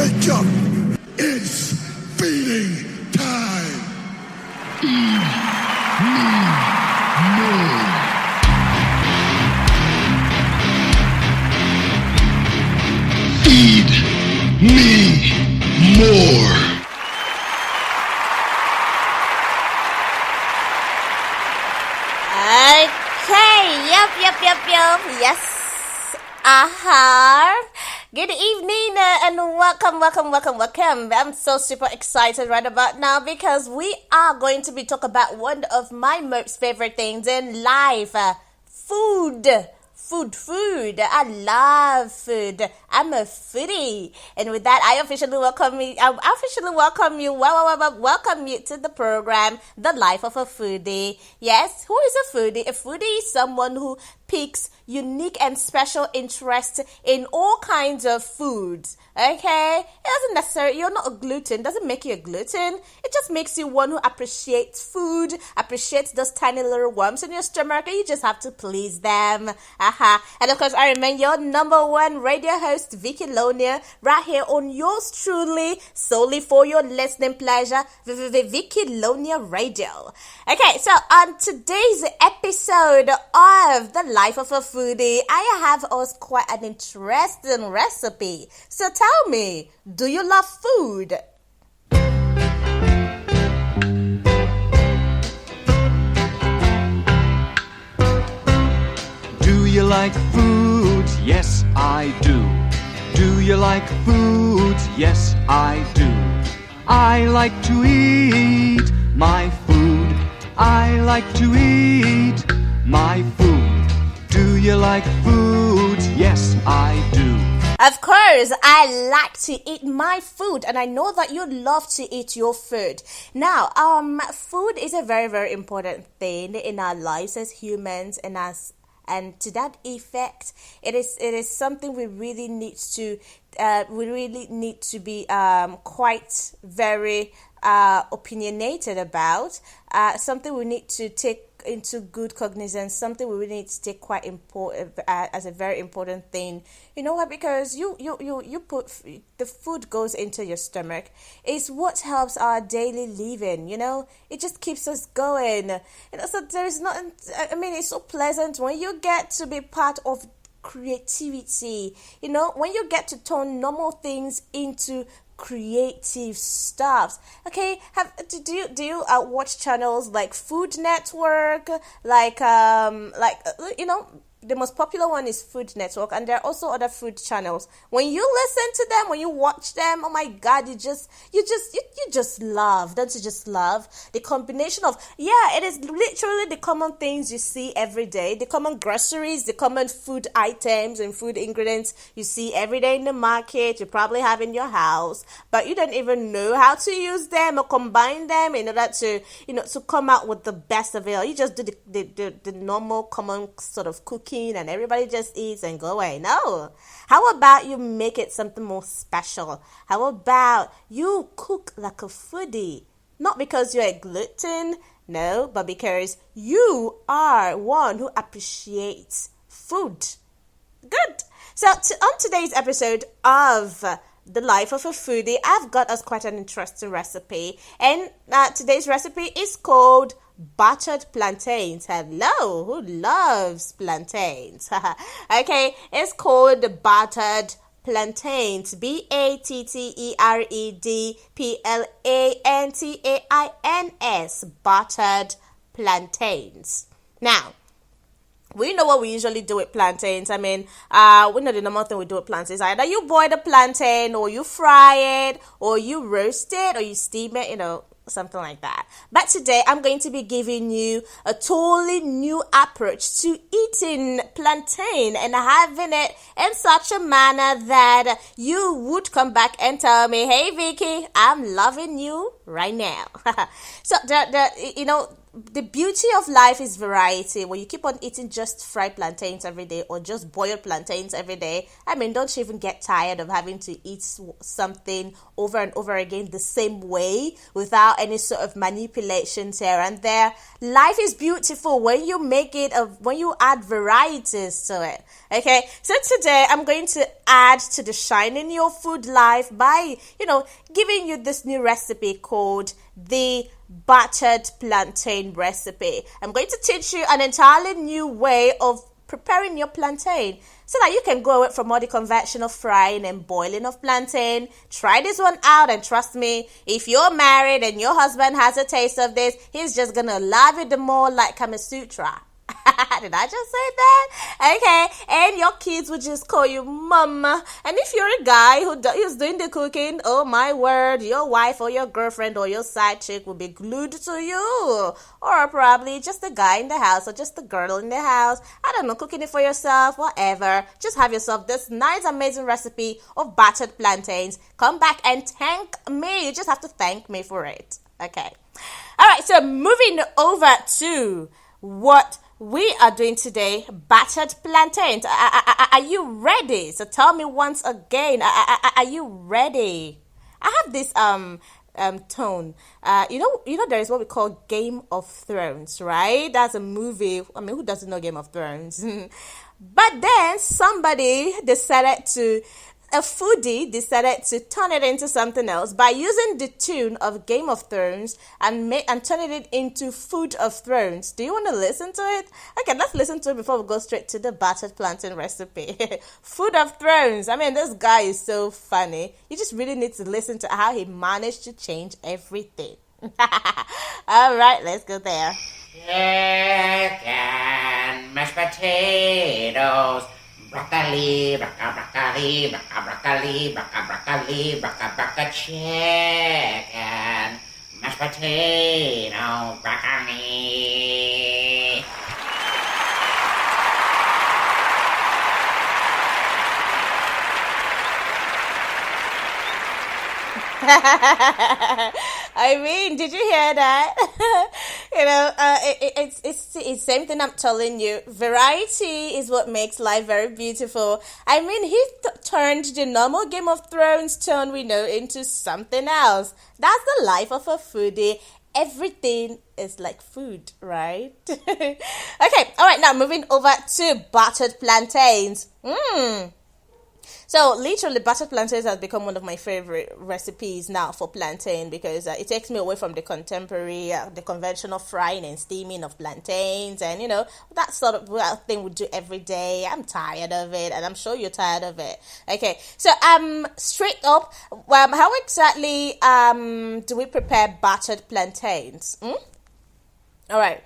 Wake up! It's feeding time! Feed me more! Feed me more! Okay, yep. Yes, Good evening and welcome. I'm so super excited right about now because we are going to be talking about one of my most favorite things in life, food. I love food. I'm a foodie. And with that, I officially welcome you. Welcome you to the program, The Life of a Foodie. Yes, who is a foodie? A foodie is someone who picks unique and special interest in all kinds of foods. Okay? It doesn't necessarily, you're not a glutton. It doesn't make you a glutton. It just makes you one who appreciates food, appreciates those tiny little worms in your stomach, and you just have to please them. And of course, I remain your number one radio host, Vicky Lonia, right here on yours truly, solely for your listening pleasure, Vicky Lonia Radio. Okay, so on today's episode of The Life of a Foodie, I have us quite an interesting recipe. So tell me, do you love food? Do you like food? Yes, I do. Do you like food? Yes, I do. I like to eat my food. I like to eat my food. Do you like food? Yes, I do. Of course, I like to eat my food, and I know that you love to eat your food. Now, food is a very, very important thing in our lives as humans, and to that effect, it is something we really need to be quite very opinionated about. Something we need to take into good cognizance, something we really need to take quite important as a very important thing. You know what? Because you put the food goes into your stomach. It's what helps our daily living. You know, it just keeps us going. So there is not. I mean, it's so pleasant when you get to be part of creativity. You know, when you get to turn normal things into creative stuff. Okay, do you watch channels like Food Network, like you know, the most popular one is Food Network, and there are also other food channels. When you listen to them, when you watch them, oh my God, you just love. Don't you just love the combination of, it is literally the common things you see every day, the common groceries, the common food items and food ingredients you see every day in the market, you probably have in your house, but you don't even know how to use them or combine them in order to, to come out with the best of it. Or you just do the normal common sort of cooking and everybody just eats and go away. No. How about you make it something more special? How about you cook like a foodie? Not because you're a glutton, no, but because you are one who appreciates food. Good. So on today's episode of The Life of a Foodie, I've got us quite an interesting recipe. And today's recipe is called battered plantains. Hello, who loves plantains? Okay, it's called battered plantains. BATTERED PLANTAINS. Battered plantains. Now, we know what we usually do with plantains. I mean, we know the normal thing we do with plantains. Either you boil the plantain, or you fry it, or you roast it, or you steam it, something like that. But today I'm going to be giving you a totally new approach to eating plantain and having it in such a manner that you would come back and tell me, hey Vicky, I'm loving you right now. So the beauty of life is variety. When you keep on eating just fried plantains every day or just boiled plantains every day, I mean, don't you even get tired of having to eat something over and over again the same way without any sort of manipulations here and there? Life is beautiful when you make it, when you add varieties to it. Okay, so today I'm going to add to the shine in your food life by, giving you this new recipe called the battered plantain recipe. I'm going to teach you an entirely new way of preparing your plantain so that you can go away from all the conventional frying and boiling of plantain. Try this one out, and trust me, if you're married and your husband has a taste of this, he's just gonna love it the more, like Kama Sutra. Did I just say that? Okay, and your kids will just call you mama. And if you're a guy who's doing the cooking, oh my word, your wife or your girlfriend or your side chick will be glued to you. Or probably just a guy in the house or just a girl in the house. I don't know, cooking it for yourself, whatever. Just have yourself this nice, amazing recipe of battered plantains. Come back and thank me. You just have to thank me for it. Okay. All right, so moving over to what we are doing today, battered plantains. Are you ready? So tell me once again, are you ready? I have this tone. There is what we call Game of Thrones, right? That's a movie. I mean, who doesn't know Game of Thrones? But then a foodie decided to turn it into something else by using the tune of Game of Thrones and turning it into Food of Thrones. Do you want to listen to it? Okay, let's listen to it before we go straight to the battered plantain recipe. Food of Thrones. I mean, this guy is so funny. You just really need to listen to how he managed to change everything. All right, let's go there. Chicken, mashed potatoes, broccoli, broccoli, broccoli, broccoli, broccoli, chicken, mashed potato, broccoli. I mean, did you hear that? It's same thing I'm telling you. Variety is what makes life very beautiful. I mean, he turned the normal Game of Thrones tone we know into something else. That's the life of a foodie. Everything is like food, right? Okay, all right, now moving over to battered plantains. So literally, battered plantains has become one of my favorite recipes now for plantain because it takes me away from the contemporary, the conventional frying and steaming of plantains and, that sort of thing we do every day. I'm tired of it, and I'm sure you're tired of it. Okay, so straight up, how exactly do we prepare battered plantains? All right.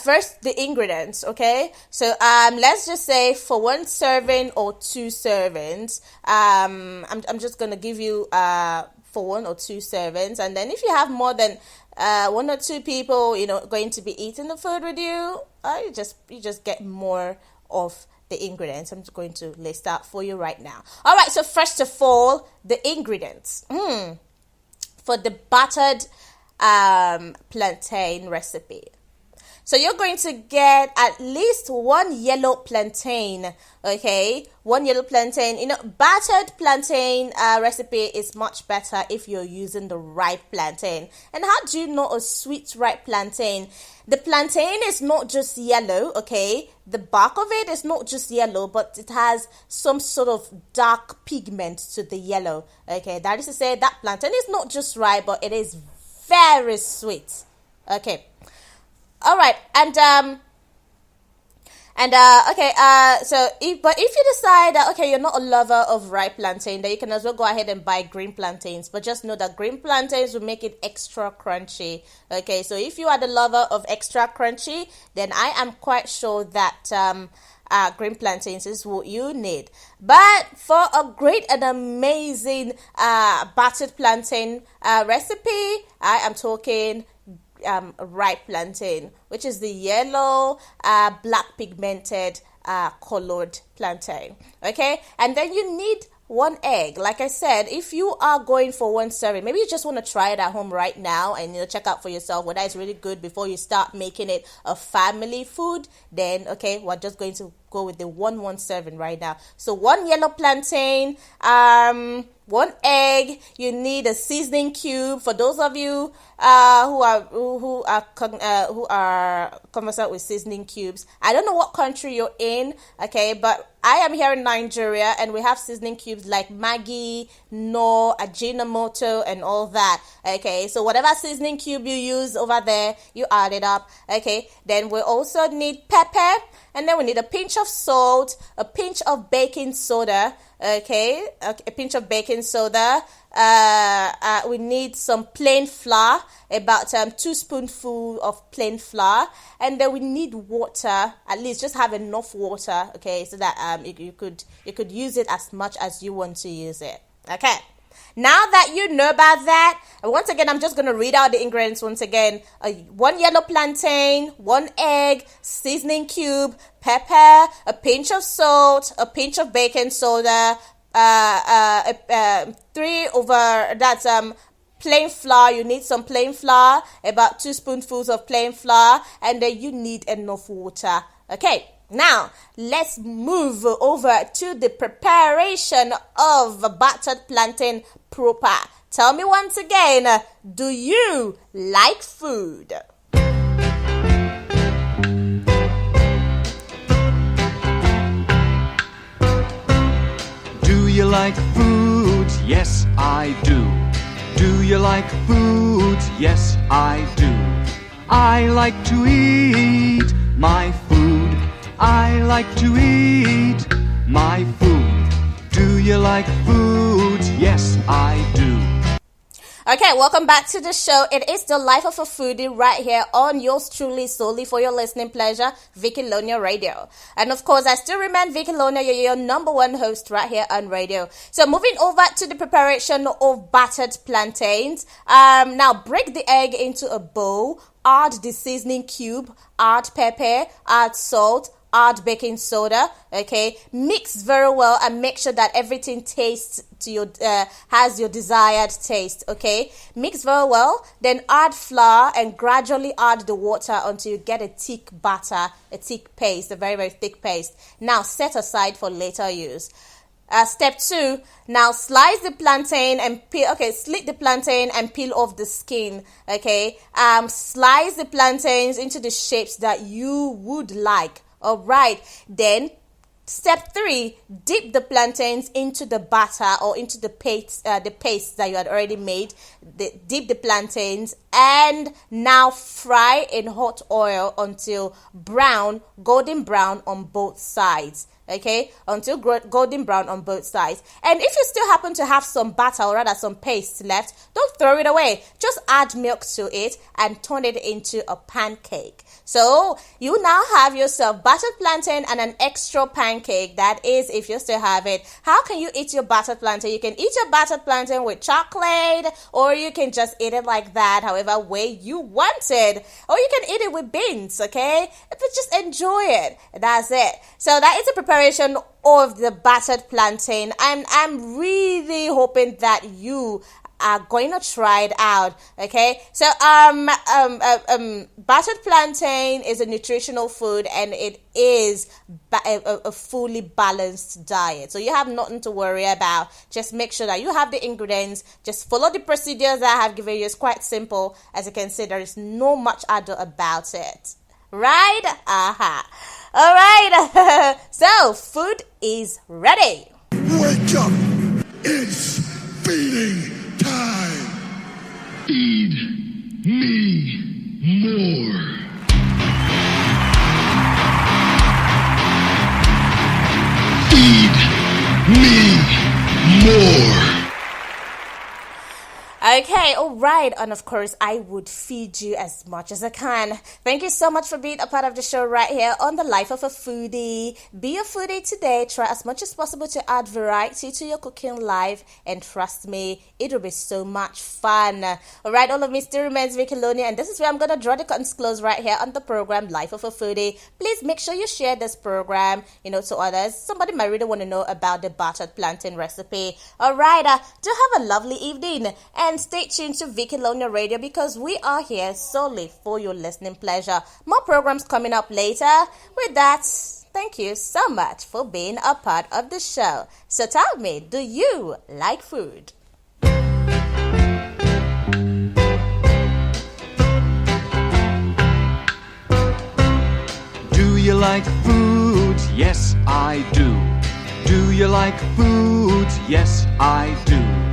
First, the ingredients, okay? So, let's just say for 1 serving or 2 servings, I'm just going to give you, for 1 or 2 servings. And then if you have more than, 1 or 2 people, going to be eating the food with you, you just get more of the ingredients. I'm just going to list out for you right now. All right. So first of all, the ingredients, for the battered, plantain recipe. So you're going to get at least 1 yellow plantain, okay? 1 yellow plantain. Battered plantain recipe is much better if you're using the ripe plantain. And how do you know a sweet ripe plantain? The plantain is not just yellow, okay? The bark of it is not just yellow, but it has some sort of dark pigment to the yellow, okay? That is to say that plantain is not just ripe, but it is very sweet, okay? All right, so if you decide that, okay, you're not a lover of ripe plantain, then you can as well go ahead and buy green plantains, but just know that green plantains will make it extra crunchy, okay? So if you are the lover of extra crunchy, then I am quite sure that green plantains is what you need. But for a great and amazing battered plantain recipe, I am talking ripe plantain, which is the yellow, black pigmented colored plantain. Okay, and then you need 1 egg. Like I said, if you are going for 1 serving, maybe you just want to try it at home right now and check out for yourself whether it's really good before you start making it a family food. Then okay, we're just going to go with the 1 serving right now. So 1 yellow plantain, 1 egg. You need a seasoning cube. For those of you who are conversant with seasoning cubes, I don't know what country you're in, okay, but I am here in Nigeria and we have seasoning cubes like Maggi, Knorr, Ajinomoto, and all that. Okay, so whatever seasoning cube you use over there, you add it up. Okay, then we also need pepper, and then we need a pinch of salt, a pinch of baking soda. Okay, a pinch of baking soda. We need some plain flour, about 2 spoonfuls of plain flour, and then we need water. At least just have enough water, okay, so that you could use it as much as you want to use it. Okay. Now that you know about that, once again, I'm just going to read out the ingredients once again. 1 yellow plantain, 1 egg, seasoning cube, pepper, a pinch of salt, a pinch of baking soda, 3 over, that's plain flour. You need some plain flour, about 2 spoonfuls of plain flour, and then you need enough water. Okay. Now, let's move over to the preparation of battered plantain proper. Tell me once again, do you like food? Do you like food? Yes, I do. Do you like food? Yes, I do. I like to eat my food. I like to eat my food. Do you like food? Yes, I do. Okay, welcome back to the show. It is the Life of a Foodie right here on yours truly, solely for your listening pleasure, Vicky Lonia Radio. And of course, I still remain Vicky Lonia, your number 1 host right here on radio. So moving over to the preparation of battered plantains. Now break the egg into a bowl, add the seasoning cube, add pepper, add salt, add baking soda. Okay, mix very well and make sure that everything tastes to your has your desired taste. Okay, mix very well, then add flour and gradually add the water until you get a thick batter, a thick paste, a very, very thick paste. Now set aside for later use. Step 2, now slice the plantain and peel. Okay, slit the plantain and peel off the skin. Okay, slice the plantains into the shapes that you would like. All right, then step 3, dip the plantains into the batter or into the paste that you had already made. Dip the plantains and now fry in hot oil until golden brown on both sides. Okay, until golden brown on both sides. And if you still happen to have some batter or rather some paste left, don't throw it away. Just add milk to it and turn it into a pancake. So you now have yourself battered plantain and an extra pancake. That is, if you still have it. How can you eat your battered plantain? You can eat your battered plantain with chocolate, or you can just eat it like that, however way you want it. Or you can eat it with beans, okay? But just enjoy it. That's it. So that is a preparation of the battered plantain. I'm really hoping that you are going to try it out. Okay, so battered plantain is a nutritional food and it is a fully balanced diet, so you have nothing to worry about. Just make sure that you have the ingredients. Just follow the procedures that I have given you. It's quite simple. As you can see, there is no much ado about it, right? All right. So food is ready. Wake up! It's feeding time! Feed me more! Feed me more! Okay, all right. And of course, I would feed you as much as I can. Thank you so much for being a part of the show right here on the Life of a Foodie. Be a foodie today. Try as much as possible to add variety to your cooking life. And trust me, it will be so much fun. All right, all of me still remains Vicky Lonia. And this is where I'm going to draw the curtains close right here on the program, Life of a Foodie. Please make sure you share this program, to others. Somebody might really want to know about the battered plantain recipe. All right, do have a lovely evening. And stay tuned to Vicky Lonia Radio because we are here solely for your listening pleasure. More programs coming up later. With that, thank you so much for being a part of the show. So tell me, do you like food? Do you like food? Yes, I do. Do you like food? Yes, I do.